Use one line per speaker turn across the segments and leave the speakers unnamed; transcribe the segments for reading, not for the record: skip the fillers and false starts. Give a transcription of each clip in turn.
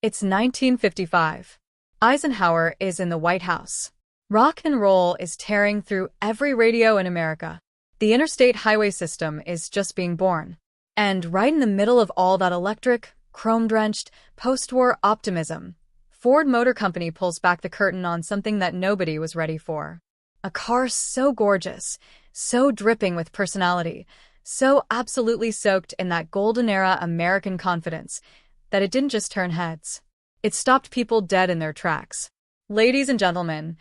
It's 1955. Eisenhower is in the White House. Rock and roll is tearing through every radio in America. The interstate highway system is just being born. And right in the middle of all that electric, chrome-drenched, post-war optimism, Ford Motor Company pulls back the curtain on something that nobody was ready for. A car so gorgeous, so dripping with personality, so absolutely soaked in that golden-era American confidence that it didn't just turn heads. It stopped people dead in their tracks. Ladies and gentlemen,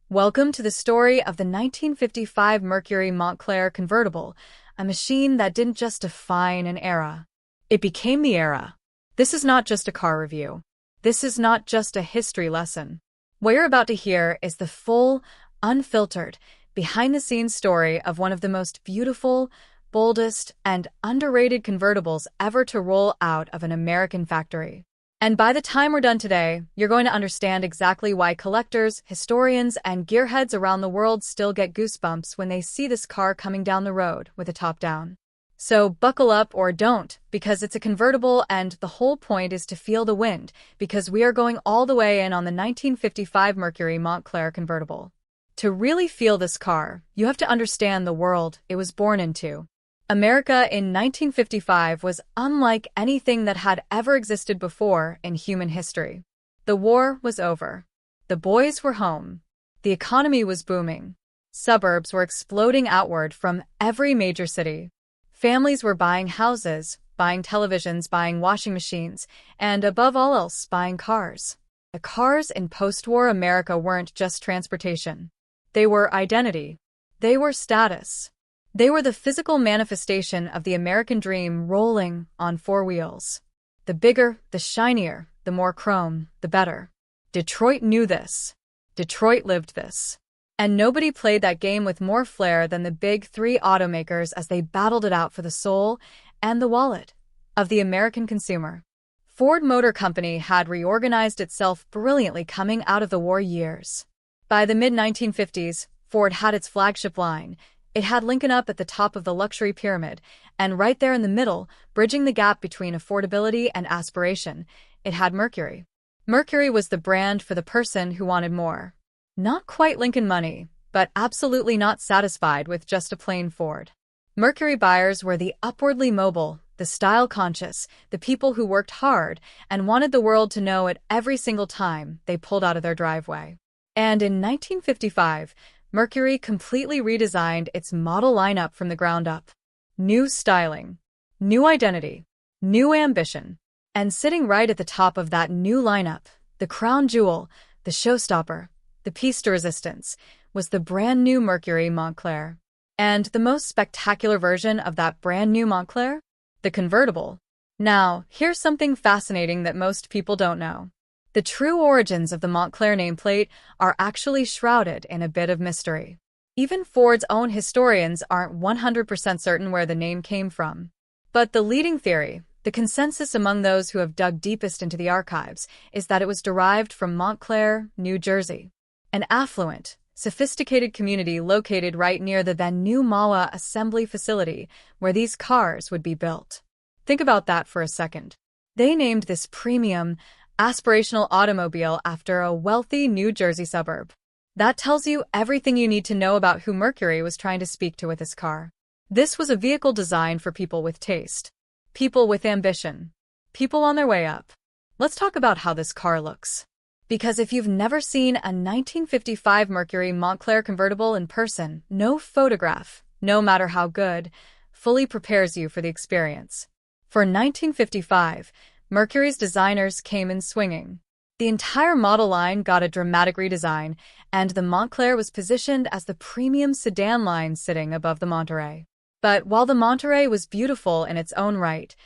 welcome to the story of the 1955 Mercury Montclair Convertible, a machine that didn't just define an era. It became the era. This is not just a car review. This is not just a history lesson. What you're about to hear is the full, unfiltered, behind-the-scenes story of one of the most beautiful, boldest, and underrated convertibles ever to roll out of an American factory. And by the time we're done today, you're going to understand exactly why collectors, historians, and gearheads around the world still get goosebumps when they see this car coming down the road with the top down. So buckle up or don't, because it's a convertible and the whole point is to feel the wind, because we are going all the way in on the 1955 Mercury Montclair Convertible. To really feel this car, you have to understand the world it was born into. America in 1955 was unlike anything that had ever existed before in human history. The war was over. The boys were home. The economy was booming. Suburbs were exploding outward from every major city. Families were buying houses, buying televisions, buying washing machines, and above all else, buying cars. The cars in post-war America weren't just transportation. They were identity. They were status. They were the physical manifestation of the American dream rolling on four wheels. The bigger, the shinier, the more chrome, the better. Detroit knew this. Detroit lived this. And nobody played that game with more flair than the big three automakers as they battled it out for the soul and the wallet of the American consumer. Ford Motor Company had reorganized itself brilliantly coming out of the war years. By the mid-1950s, Ford had its flagship line. It had Lincoln up at the top of the luxury pyramid, and right there in the middle, bridging the gap between affordability and aspiration, it had Mercury. Mercury was the brand for the person who wanted more. Not quite Lincoln money, but absolutely not satisfied with just a plain Ford. Mercury buyers were the upwardly mobile, the style-conscious, the people who worked hard and wanted the world to know it every single time they pulled out of their driveway. And in 1955, Mercury completely redesigned its model lineup from the ground up. New styling, new identity, new ambition. And sitting right at the top of that new lineup, the crown jewel, the showstopper, the piece de resistance, was the brand new Mercury Montclair. And the most spectacular version of that brand new Montclair? The convertible. Now, here's something fascinating that most people don't know. The true origins of the Montclair nameplate are actually shrouded in a bit of mystery. Even Ford's own historians aren't 100% certain where the name came from. But the leading theory, the consensus among those who have dug deepest into the archives, is that it was derived from Montclair, New Jersey, an affluent, sophisticated community located right near the then new MAWA assembly facility where these cars would be built. Think about that for a second. They named this premium, aspirational automobile after a wealthy New Jersey suburb. That tells you everything you need to know about who Mercury was trying to speak to with his car. This was a vehicle designed for people with taste, people with ambition, people on their way up. Let's talk about how this car looks. Because if you've never seen a 1955 Mercury Montclair convertible in person, no photograph, no matter how good, fully prepares you for the experience. For 1955, Mercury's designers came in swinging. The entire model line got a dramatic redesign, and the Montclair was positioned as the premium sedan line sitting above the Monterey. But while the Monterey was beautiful in its own right,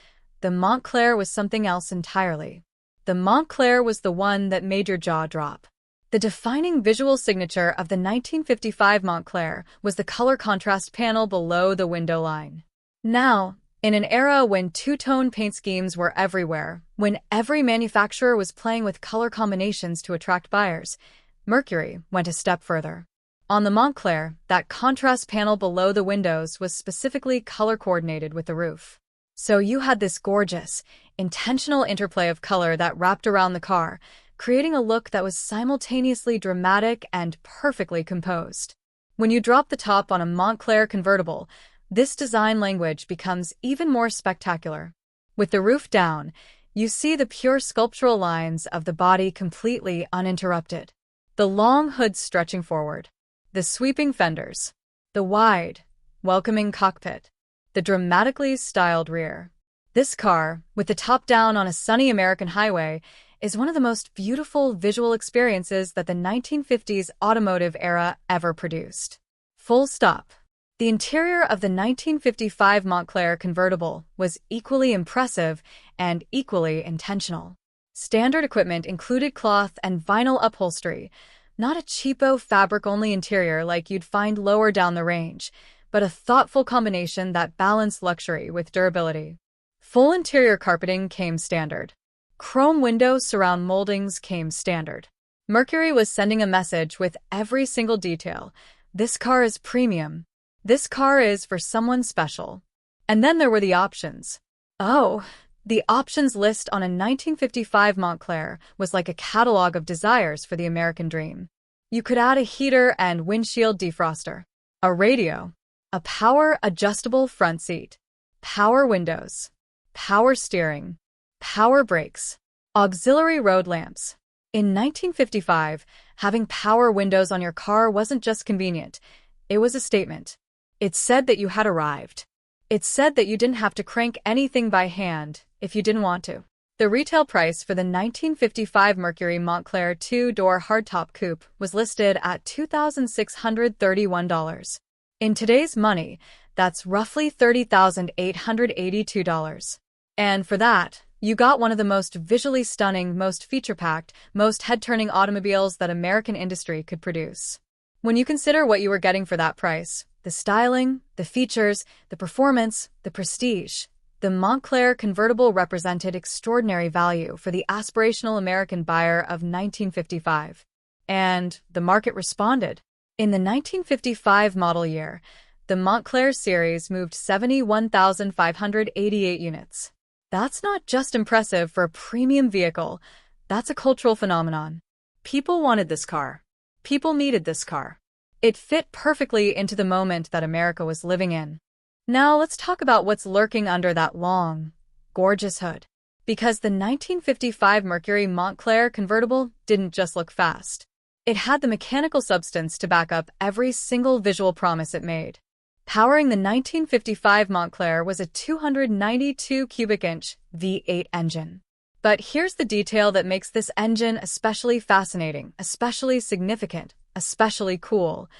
the Montclair was something else entirely. The Montclair was the one that made your jaw drop. The defining visual signature of the 1955 Montclair was the color contrast panel below the window line. Now, in an era when two-tone paint schemes were everywhere, when every manufacturer was playing with color combinations to attract buyers, Mercury went a step further. On the Montclair, that contrast panel below the windows was specifically color-coordinated with the roof. So you had this gorgeous, intentional interplay of color that wrapped around the car, creating a look that was simultaneously dramatic and perfectly composed. When you drop the top on a Montclair convertible, this design language becomes even more spectacular. With the roof down, you see the pure sculptural lines of the body completely uninterrupted. The long hood stretching forward, the sweeping fenders, the wide, welcoming cockpit, the dramatically styled rear. This car, with the top down on a sunny American highway, is one of the most beautiful visual experiences that the 1950s automotive era ever produced. Full stop. The interior of the 1955 Montclair convertible was equally impressive and equally intentional. Standard equipment included cloth and vinyl upholstery, not a cheapo fabric-only interior like you'd find lower down the range, but a thoughtful combination that balanced luxury with durability. Full interior carpeting came standard. Chrome window surround moldings came standard. Mercury was sending a message with every single detail. This car is premium. This car is for someone special. And then there were the options. Oh, the options list on a 1955 Montclair was like a catalog of desires for the American dream. You could add a heater and windshield defroster, a radio, a power-adjustable front seat, power windows, power steering, power brakes, auxiliary road lamps. In 1955, having power windows on your car wasn't just convenient, it was a statement. It said that you had arrived. It said that you didn't have to crank anything by hand if you didn't want to. The retail price for the 1955 Mercury Montclair two-door hardtop coupe was listed at $2,631. In today's money, that's roughly $30,882. And for that, you got one of the most visually stunning, most feature-packed, most head-turning automobiles that American industry could produce. When you consider what you were getting for that price, the styling, the features, the performance, the prestige, the Montclair convertible represented extraordinary value for the aspirational American buyer of 1955. And the market responded. In the 1955 model year, the Montclair series moved 71,588 units. That's not just impressive for a premium vehicle, that's a cultural phenomenon. People wanted this car. People needed this car. It fit perfectly into the moment that America was living in. Now let's talk about what's lurking under that long, gorgeous hood. Because the 1955 Mercury Montclair convertible didn't just look fast. It had the mechanical substance to back up every single visual promise it made. Powering the 1955 Montclair was a 292 cubic inch V8 engine. But here's the detail that makes this engine especially fascinating, especially significant, especially cool.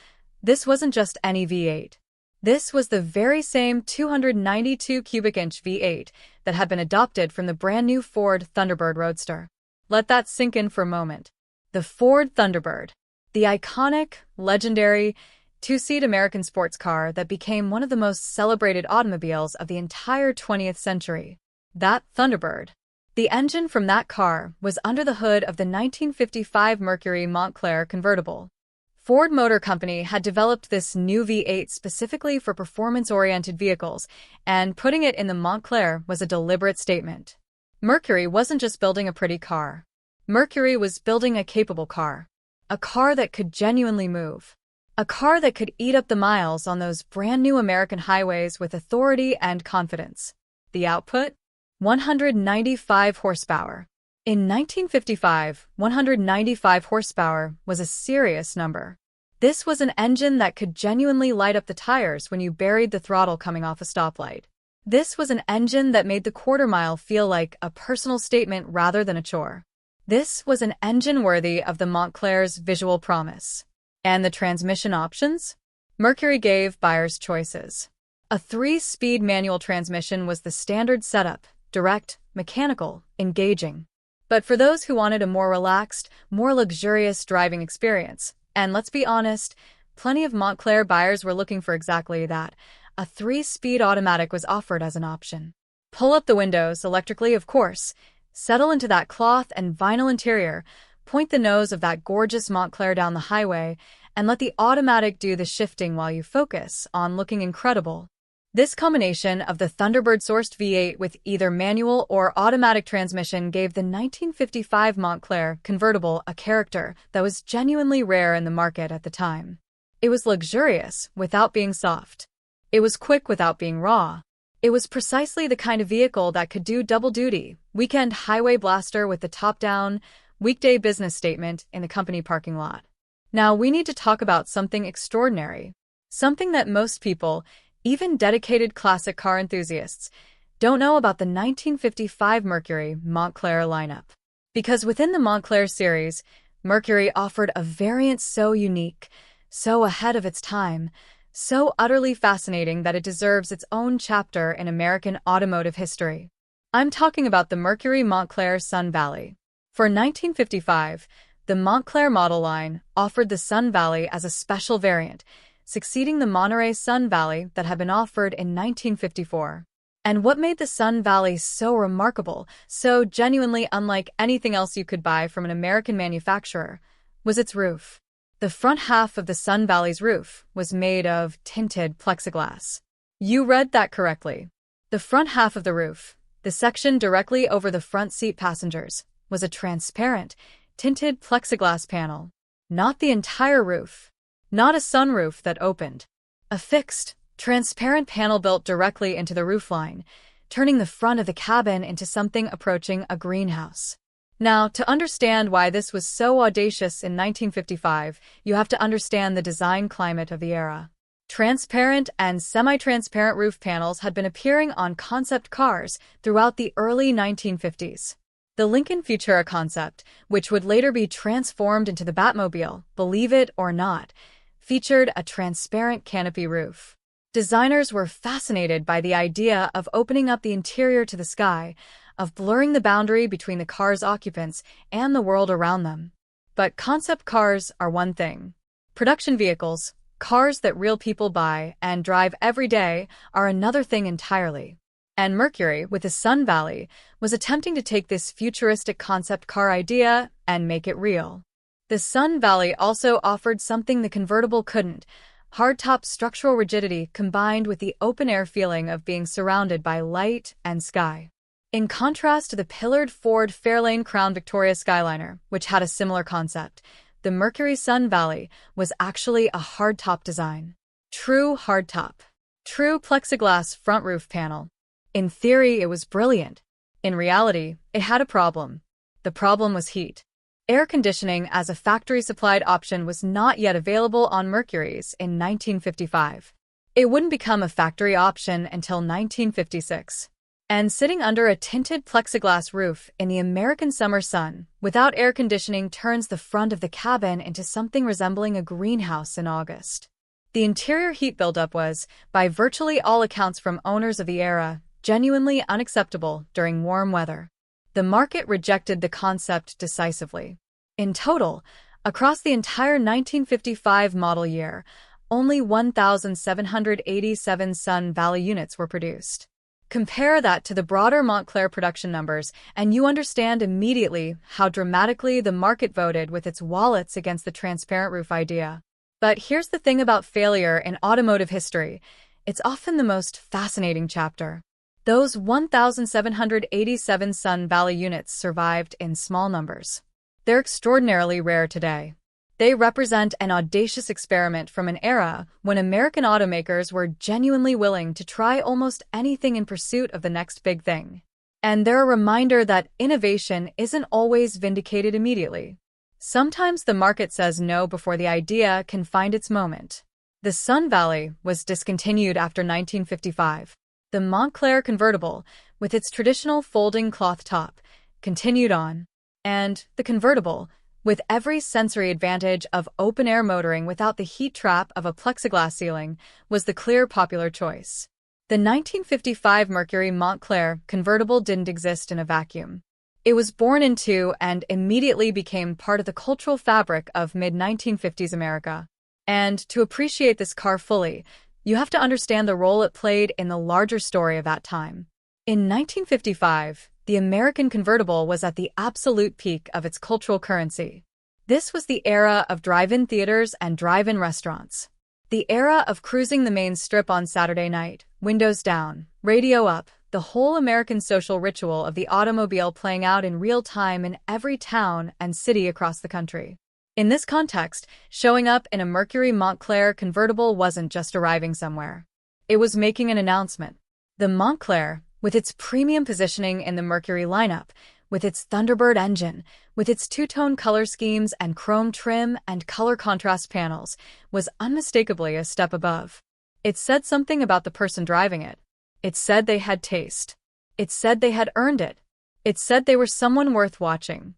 This wasn't just any V8. This was the very same 292 cubic inch V8 that had been adopted from the brand new Ford Thunderbird Roadster. Let that sink in for a moment. The Ford Thunderbird, the iconic, legendary, two-seat American sports car that became one of the most celebrated automobiles of the entire 20th century. That Thunderbird. The engine from that car was under the hood of the 1955 Mercury Montclair convertible. Ford Motor Company had developed this new V8 specifically for performance-oriented vehicles, and putting it in the Montclair was a deliberate statement. Mercury wasn't just building a pretty car. Mercury was building a capable car. A car that could genuinely move. A car that could eat up the miles on those brand new American highways with authority and confidence. The output? 195 horsepower. In 1955, 195 horsepower was a serious number. This was an engine that could genuinely light up the tires when you buried the throttle coming off a stoplight. This was an engine that made the quarter mile feel like a personal statement rather than a chore. This was an engine worthy of the Montclair's visual promise. And the transmission options? Mercury gave buyers choices. A 3-speed manual transmission was the standard setup, direct, mechanical, engaging. But for those who wanted a more relaxed, more luxurious driving experience, and let's be honest, plenty of Montclair buyers were looking for exactly that, a 3-speed automatic was offered as an option. Pull up the windows, electrically of course, settle into that cloth and vinyl interior, point the nose of that gorgeous Montclair down the highway, and let the automatic do the shifting while you focus on looking incredible. This combination of the Thunderbird-sourced V8 with either manual or automatic transmission gave the 1955 Montclair Convertible a character that was genuinely rare in the market at the time. It was luxurious without being soft. It was quick without being raw. It was precisely the kind of vehicle that could do double duty, weekend highway blaster with the top down, weekday business statement in the company parking lot. Now we need to talk about something extraordinary. Something that most people, even dedicated classic car enthusiasts, don't know about the 1955 Mercury Montclair lineup. Because within the Montclair series, Mercury offered a variant so unique, so ahead of its time, so utterly fascinating that it deserves its own chapter in American automotive history. I'm talking about the Mercury Montclair Sun Valley. For 1955, the Montclair model line offered the Sun Valley as a special variant, succeeding the Monterey Sun Valley that had been offered in 1954. And what made the Sun Valley so remarkable, so genuinely unlike anything else you could buy from an American manufacturer, was its roof. The front half of the Sun Valley's roof was made of tinted plexiglass. You read that correctly. The front half of the roof, the section directly over the front seat passengers, was a transparent, tinted plexiglass panel. Not the entire roof. Not a sunroof that opened. A fixed, transparent panel built directly into the roofline, turning the front of the cabin into something approaching a greenhouse. Now, to understand why this was so audacious in 1955, you have to understand the design climate of the era. Transparent and semi-transparent roof panels had been appearing on concept cars throughout the early 1950s. The Lincoln Futura concept, which would later be transformed into the Batmobile, believe it or not, featured a transparent canopy roof. Designers were fascinated by the idea of opening up the interior to the sky, of blurring the boundary between the car's occupants and the world around them. But concept cars are one thing. Production vehicles, cars that real people buy and drive every day, are another thing entirely. And Mercury, with the Sun Valley, was attempting to take this futuristic concept car idea and make it real. The Sun Valley also offered something the convertible couldn't: hardtop structural rigidity combined with the open-air feeling of being surrounded by light and sky. In contrast to the pillared Ford Fairlane Crown Victoria Skyliner, which had a similar concept, the Mercury Sun Valley was actually a hardtop design. True hardtop. True plexiglass front roof panel. In theory, it was brilliant. In reality, it had a problem. The problem was heat. Air conditioning as a factory-supplied option was not yet available on Mercuries in 1955. It wouldn't become a factory option until 1956. And sitting under a tinted plexiglass roof in the American summer sun, without air conditioning, turns the front of the cabin into something resembling a greenhouse in August. The interior heat buildup was, by virtually all accounts from owners of the era, genuinely unacceptable during warm weather. The market rejected the concept decisively. In total, across the entire 1955 model year, only 1,787 Sun Valley units were produced. Compare that to the broader Montclair production numbers, and you understand immediately how dramatically the market voted with its wallets against the transparent roof idea. But here's the thing about failure in automotive history: it's often the most fascinating chapter. Those 1,787 Sun Valley units survived in small numbers. They're extraordinarily rare today. They represent an audacious experiment from an era when American automakers were genuinely willing to try almost anything in pursuit of the next big thing. And they're a reminder that innovation isn't always vindicated immediately. Sometimes the market says no before the idea can find its moment. The Sun Valley was discontinued after 1955. The Montclair Convertible, with its traditional folding cloth top, continued on. And the Convertible, with every sensory advantage of open-air motoring without the heat trap of a plexiglass ceiling, was the clear popular choice. The 1955 Mercury Montclair Convertible didn't exist in a vacuum. It was born into and immediately became part of the cultural fabric of mid-1950s America. And to appreciate this car fully, you have to understand the role it played in the larger story of that time. In 1955, the American convertible was at the absolute peak of its cultural currency. This was the era of drive-in theaters and drive-in restaurants. The era of cruising the main strip on Saturday night, windows down, radio up, the whole American social ritual of the automobile playing out in real time in every town and city across the country. In this context, showing up in a Mercury Montclair convertible wasn't just arriving somewhere. It was making an announcement. The Montclair, with its premium positioning in the Mercury lineup, with its Thunderbird engine, with its two-tone color schemes and chrome trim and color contrast panels, was unmistakably a step above. It said something about the person driving it. It said they had taste. It said they had earned it. It said they were someone worth watching.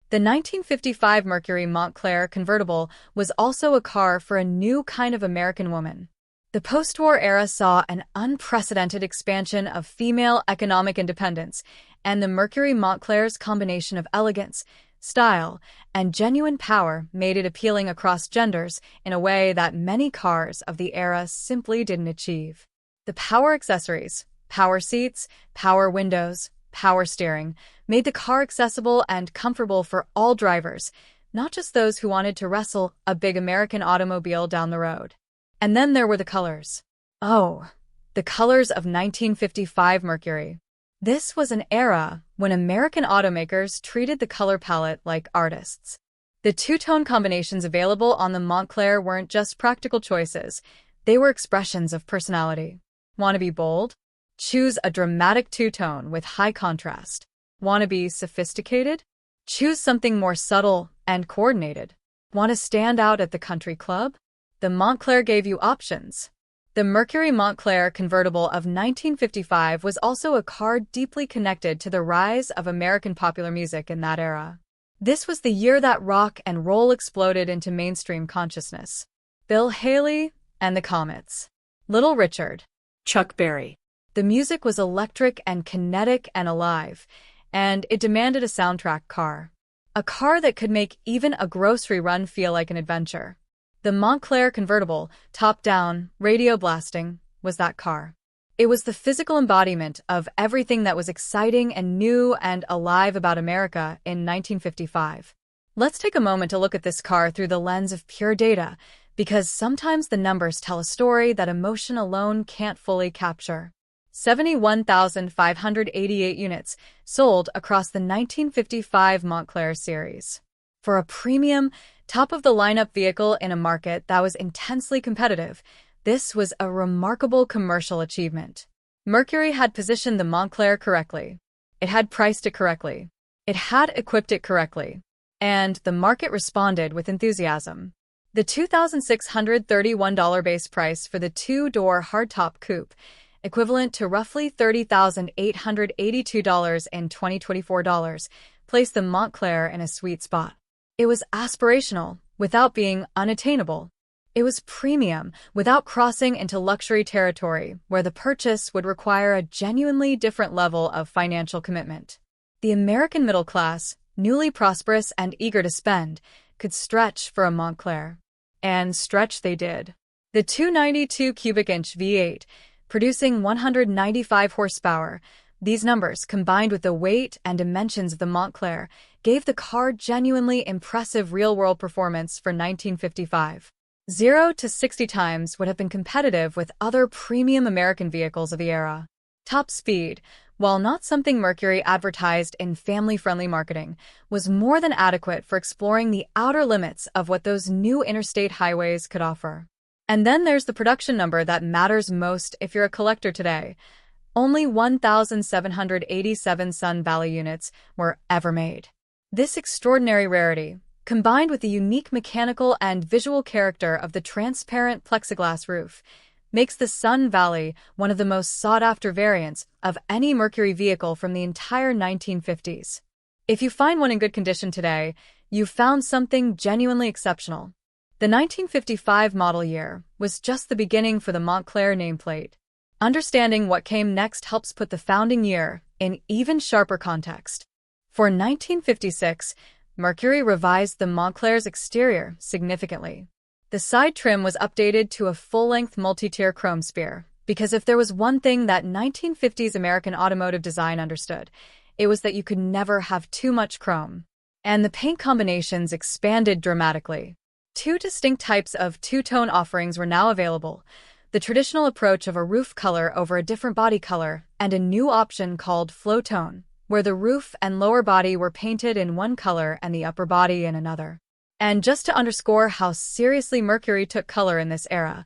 The 1955 Mercury Montclair convertible was also a car for a new kind of American woman. The post-war era saw an unprecedented expansion of female economic independence, and the Mercury Montclair's combination of elegance, style, and genuine power made it appealing across genders in a way that many cars of the era simply didn't achieve. The power accessories, power seats, power windows, power steering, made the car accessible and comfortable for all drivers, not just those who wanted to wrestle a big American automobile down the road. And then there were the colors. Oh, the colors of 1955 Mercury. This was an era when American automakers treated the color palette like artists. The two-tone combinations available on the Montclair weren't just practical choices, they were expressions of personality. Want to be bold? Choose a dramatic two-tone with high contrast. Want to be sophisticated? Choose something more subtle and coordinated. Want to stand out at the country club? The Montclair gave you options. The Mercury Montclair convertible of 1955 was also a car deeply connected to the rise of American popular music in that era. This was the year that rock and roll exploded into mainstream consciousness. Bill Haley and the Comets. Little Richard. Chuck Berry. The music was electric and kinetic and alive, and it demanded a soundtrack car. A car that could make even a grocery run feel like an adventure. The Montclair convertible, top-down, radio blasting, was that car. It was the physical embodiment of everything that was exciting and new and alive about America in 1955. Let's take a moment to look at this car through the lens of pure data, because sometimes the numbers tell a story that emotion alone can't fully capture. 71,588 units sold across the 1955 Montclair series. For a premium, top-of-the-lineup vehicle in a market that was intensely competitive, this was a remarkable commercial achievement. Mercury had positioned the Montclair correctly. It had priced it correctly. It had equipped it correctly. And the market responded with enthusiasm. The $2,631 base price for the two-door hardtop coupe, equivalent to roughly $30,882 in 2024 dollars, placed the Montclair in a sweet spot. It was aspirational, without being unattainable. It was premium, without crossing into luxury territory, where the purchase would require a genuinely different level of financial commitment. The American middle class, newly prosperous and eager to spend, could stretch for a Montclair. And stretch they did. The 292 cubic inch V8, producing 195 horsepower, these numbers, combined with the weight and dimensions of the Montclair, gave the car genuinely impressive real-world performance for 1955. 0 to 60 times would have been competitive with other premium American vehicles of the era. Top speed, while not something Mercury advertised in family-friendly marketing, was more than adequate for exploring the outer limits of what those new interstate highways could offer. And then there's the production number that matters most if you're a collector today. Only 1,787 Sun Valley units were ever made. This extraordinary rarity, combined with the unique mechanical and visual character of the transparent plexiglass roof, makes the Sun Valley one of the most sought-after variants of any Mercury vehicle from the entire 1950s. If you find one in good condition today, you've found something genuinely exceptional. The 1955 model year was just the beginning for the Montclair nameplate. Understanding what came next helps put the founding year in even sharper context. For 1956, Mercury revised the Montclair's exterior significantly. The side trim was updated to a full-length multi-tier chrome sphere, because if there was one thing that 1950s American automotive design understood, it was that you could never have too much chrome. And the paint combinations expanded dramatically. Two distinct types of two-tone offerings were now available: The traditional approach of a roof color over a different body color, and a new option called flow tone, where the roof and lower body were painted in one color and the upper body in another. And just to underscore how seriously Mercury took color in this era,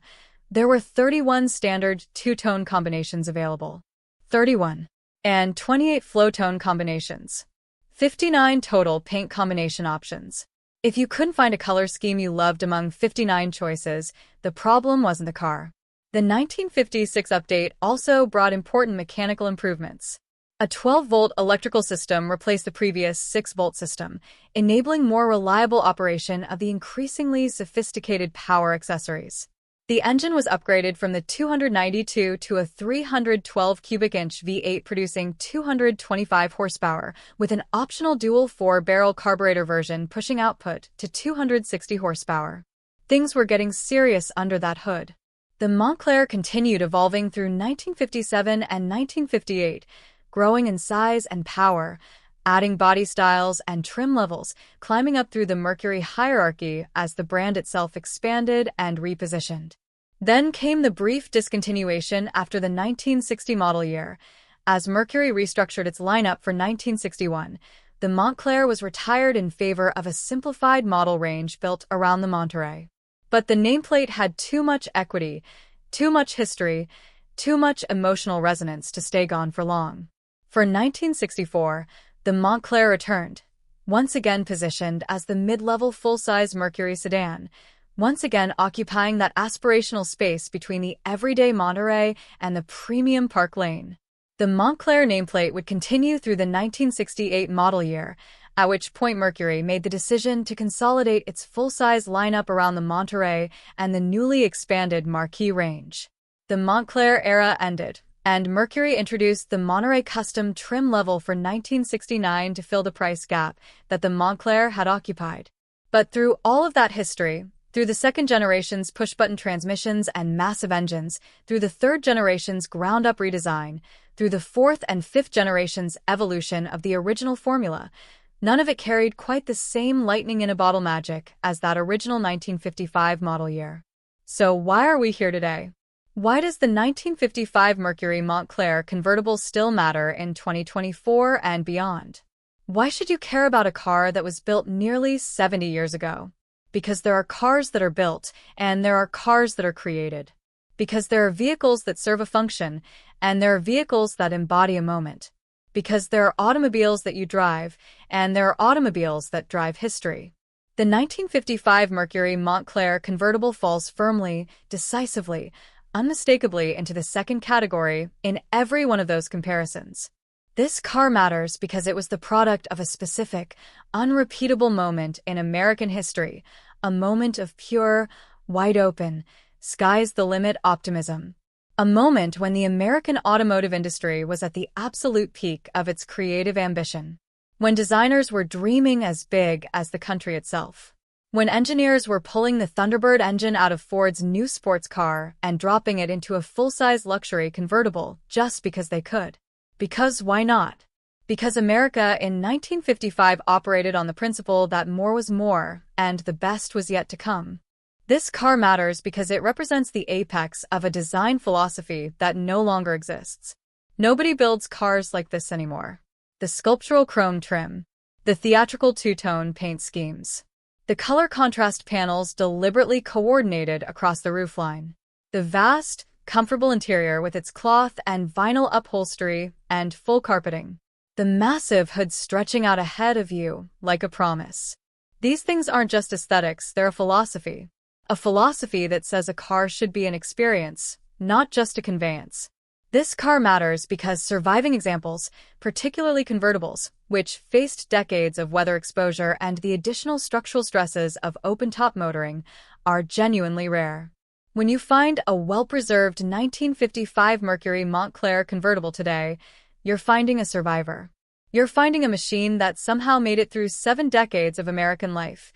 there were 31 standard two-tone combinations available. 31. And 28 flow tone combinations. 59 total paint combination options. If you couldn't find a color scheme you loved among 59 choices, the problem wasn't the car. The 1956 update also brought important mechanical improvements. A 12-volt electrical system replaced the previous 6-volt system, enabling more reliable operation of the increasingly sophisticated power accessories. The engine was upgraded from the 292 to a 312 cubic inch V8 producing 225 horsepower, with an optional dual 4-barrel carburetor version pushing output to 260 horsepower. Things were getting serious under that hood. The Montclair continued evolving through 1957 and 1958, growing in size and power, adding body styles and trim levels, climbing up through the Mercury hierarchy as the brand itself expanded and repositioned. Then came the brief discontinuation after the 1960 model year. As Mercury restructured its lineup for 1961, the Montclair was retired in favor of a simplified model range built around the Monterey. But the nameplate had too much equity, too much history, too much emotional resonance to stay gone for long. For 1964, the Montclair returned, once again positioned as the mid-level full-size Mercury sedan, once again occupying that aspirational space between the everyday Monterey and the premium Park Lane. The Montclair nameplate would continue through the 1968 model year, at which point Mercury made the decision to consolidate its full-size lineup around the Monterey and the newly expanded Marquis range. The Montclair era ended, and Mercury introduced the Monterey Custom trim level for 1969 to fill the price gap that the Montclair had occupied. But through all of that history, through the second generation's push-button transmissions and massive engines, through the third generation's ground-up redesign, through the fourth and fifth generation's evolution of the original formula, none of it carried quite the same lightning-in-a-bottle magic as that original 1955 model year. So why are we here today? Why does the 1955 Mercury Montclair Convertible still matter in 2024 and beyond? Why should you care about a car that was built nearly 70 years ago? Because there are cars that are built, and there are cars that are created. Because there are vehicles that serve a function, and there are vehicles that embody a moment. Because there are automobiles that you drive, and there are automobiles that drive history. The 1955 Mercury Montclair Convertible falls firmly, decisively, unmistakably into the second category in every one of those comparisons. This car matters because it was the product of a specific, unrepeatable moment in American history, a moment of pure, wide-open, sky's-the-limit optimism. A moment when the American automotive industry was at the absolute peak of its creative ambition. When designers were dreaming as big as the country itself. When engineers were pulling the Thunderbird engine out of Ford's new sports car and dropping it into a full-size luxury convertible just because they could. Because why not? Because America in 1955 operated on the principle that more was more, and the best was yet to come. This car matters because it represents the apex of a design philosophy that no longer exists. Nobody builds cars like this anymore. The sculptural chrome trim. The theatrical two-tone paint schemes. The color contrast panels deliberately coordinated across the roofline. The vast, comfortable interior with its cloth and vinyl upholstery and full carpeting. The massive hood stretching out ahead of you like a promise. These things aren't just aesthetics, they're a philosophy. A philosophy that says a car should be an experience, not just a conveyance. This car matters because surviving examples, particularly convertibles, which faced decades of weather exposure and the additional structural stresses of open-top motoring, are genuinely rare. When you find a well-preserved 1955 Mercury Montclair convertible today, you're finding a survivor. You're finding a machine that somehow made it through 7 decades of American life,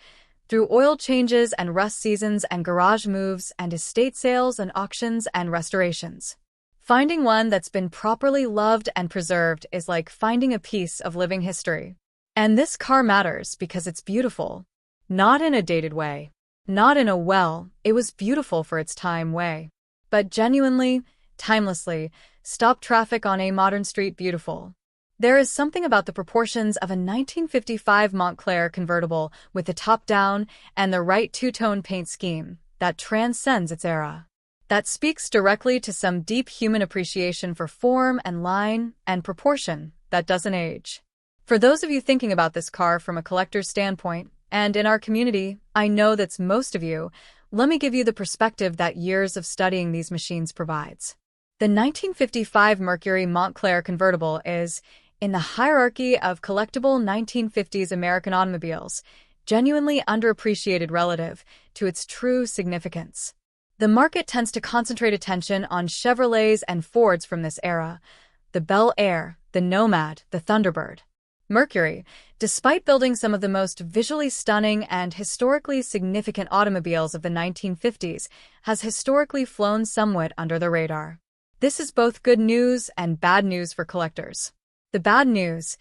through oil changes and rust seasons and garage moves and estate sales and auctions and restorations. Finding one that's been properly loved and preserved is like finding a piece of living history. And this car matters because it's beautiful. Not in a dated way. Not in a it was beautiful for its time way. but genuinely, timelessly, stop traffic on a modern street beautiful. There is something about the proportions of a 1955 Montclair convertible with the top down and the right two-tone paint scheme that transcends its era. That speaks directly to some deep human appreciation for form and line and proportion that doesn't age. For those of you thinking about this car from a collector's standpoint, and in our community, I know that's most of you, let me give you the perspective that years of studying these machines provides. The 1955 Mercury Montclair Convertible is, in the hierarchy of collectible 1950s American automobiles, genuinely underappreciated relative to its true significance. The market tends to concentrate attention on Chevrolets and Fords from this era, the Bel Air, the Nomad, the Thunderbird. Mercury, despite building some of the most visually stunning and historically significant automobiles of the 1950s, has historically flown somewhat under the radar. This is both good news and bad news for collectors. The bad news: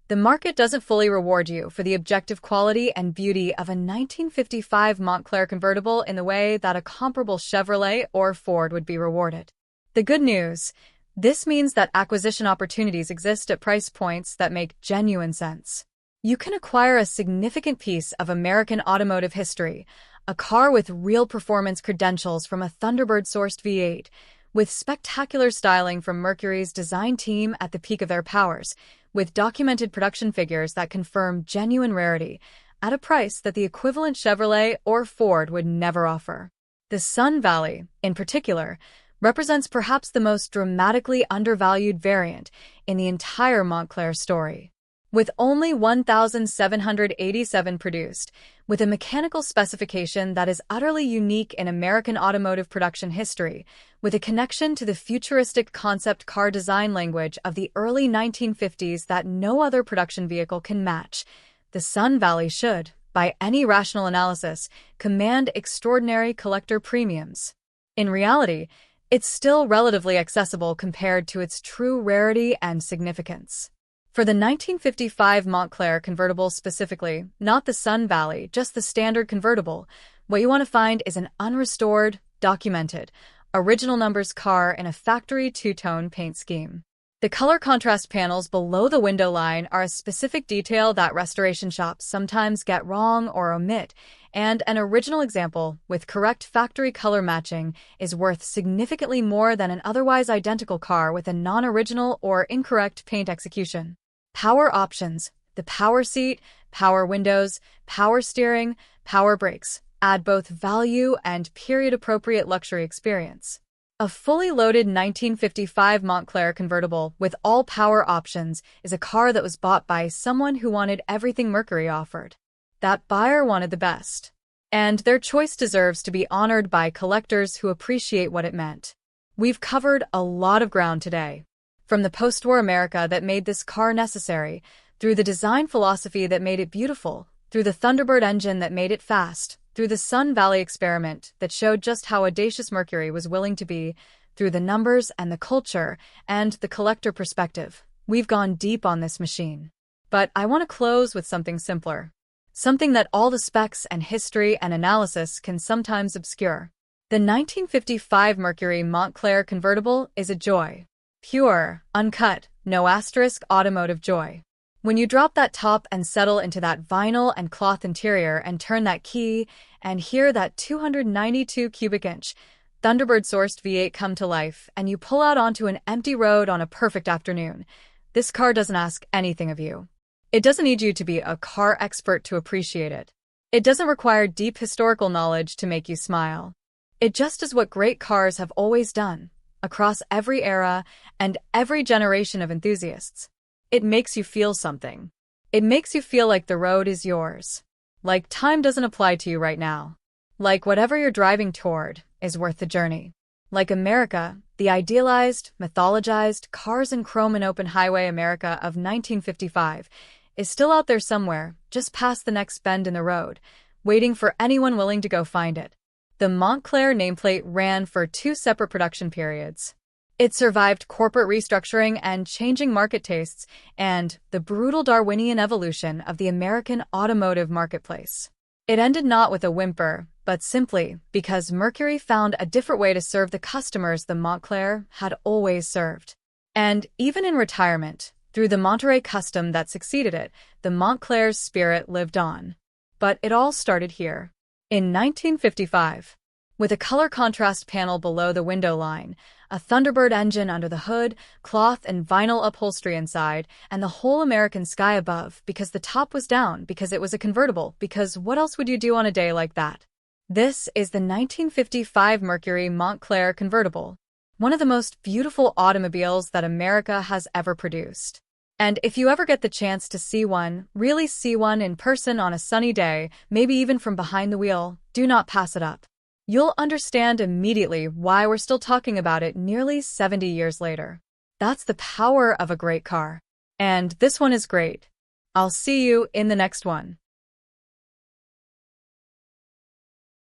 the market doesn't fully reward you for the objective quality and beauty of a 1955 Montclair convertible in the way that a comparable Chevrolet or Ford would be rewarded. The good news: this means that acquisition opportunities exist at price points that make genuine sense. You can acquire a significant piece of American automotive history, a car with real performance credentials from a Thunderbird-sourced V8, with spectacular styling from Mercury's design team at the peak of their powers, with documented production figures that confirm genuine rarity, at a price that the equivalent Chevrolet or Ford would never offer. The Sun Valley, in particular, represents perhaps the most dramatically undervalued variant in the entire Montclair story. With only 1,787 produced, with a mechanical specification that is utterly unique in American automotive production history, with a connection to the futuristic concept car design language of the early 1950s that no other production vehicle can match, the Sun Valley should, by any rational analysis, command extraordinary collector premiums. In reality, it's still relatively accessible compared to its true rarity and significance. For the 1955 Montclair convertible specifically, not the Sun Valley, just the standard convertible, what you want to find is an unrestored, documented, original numbers car in a factory two-tone paint scheme. The color contrast panels below the window line are a specific detail that restoration shops sometimes get wrong or omit, and an original example with correct factory color matching is worth significantly more than an otherwise identical car with a non-original or incorrect paint execution. Power options: the power seat, power windows, power steering, power brakes add both value and period-appropriate luxury experience. A fully loaded 1955 Montclair convertible with all power options is a car that was bought by someone who wanted everything Mercury offered. That buyer wanted the best. And their choice deserves to be honored by collectors who appreciate what it meant. We've covered a lot of ground today. From the post-war America that made this car necessary, through the design philosophy that made it beautiful, through the Thunderbird engine that made it fast, through the Sun Valley experiment that showed just how audacious Mercury was willing to be, through the numbers and the culture and the collector perspective, we've gone deep on this machine. But I want to close with something simpler. Something that all the specs and history and analysis can sometimes obscure. The 1955 Mercury Montclair convertible is a joy. Pure, uncut, no asterisk automotive joy. When you drop that top and settle into that vinyl and cloth interior and turn that key and hear that 292 cubic inch Thunderbird-sourced V8 come to life and you pull out onto an empty road on a perfect afternoon, this car doesn't ask anything of you. It doesn't need you to be a car expert to appreciate it. It doesn't require deep historical knowledge to make you smile. It just is what great cars have always done, across every era and every generation of enthusiasts. It makes you feel something. It makes you feel like the road is yours. Like time doesn't apply to you right now. Like whatever you're driving toward is worth the journey. Like America, the idealized, mythologized, cars and chrome and open highway America of 1955 is still out there somewhere, just past the next bend in the road, waiting for anyone willing to go find it. The Montclair nameplate ran for 2 separate production periods. It survived corporate restructuring and changing market tastes and the brutal Darwinian evolution of the American automotive marketplace. It ended not with a whimper, but simply because Mercury found a different way to serve the customers the Montclair had always served. And even in retirement, through the Monterey custom that succeeded it, the Montclair's spirit lived on. But it all started here. In 1955, with a color contrast panel below the window line, a Thunderbird engine under the hood, cloth and vinyl upholstery inside, and the whole American sky above because the top was down, because it was a convertible, because what else would you do on a day like that? This is the 1955 Mercury Montclair Convertible, one of the most beautiful automobiles that America has ever produced. And if you ever get the chance to see one, really see one in person on a sunny day, maybe even from behind the wheel, do not pass it up. You'll understand immediately why we're still talking about it nearly 70 years later. That's the power of a great car. And this one is great. I'll see you in the next one.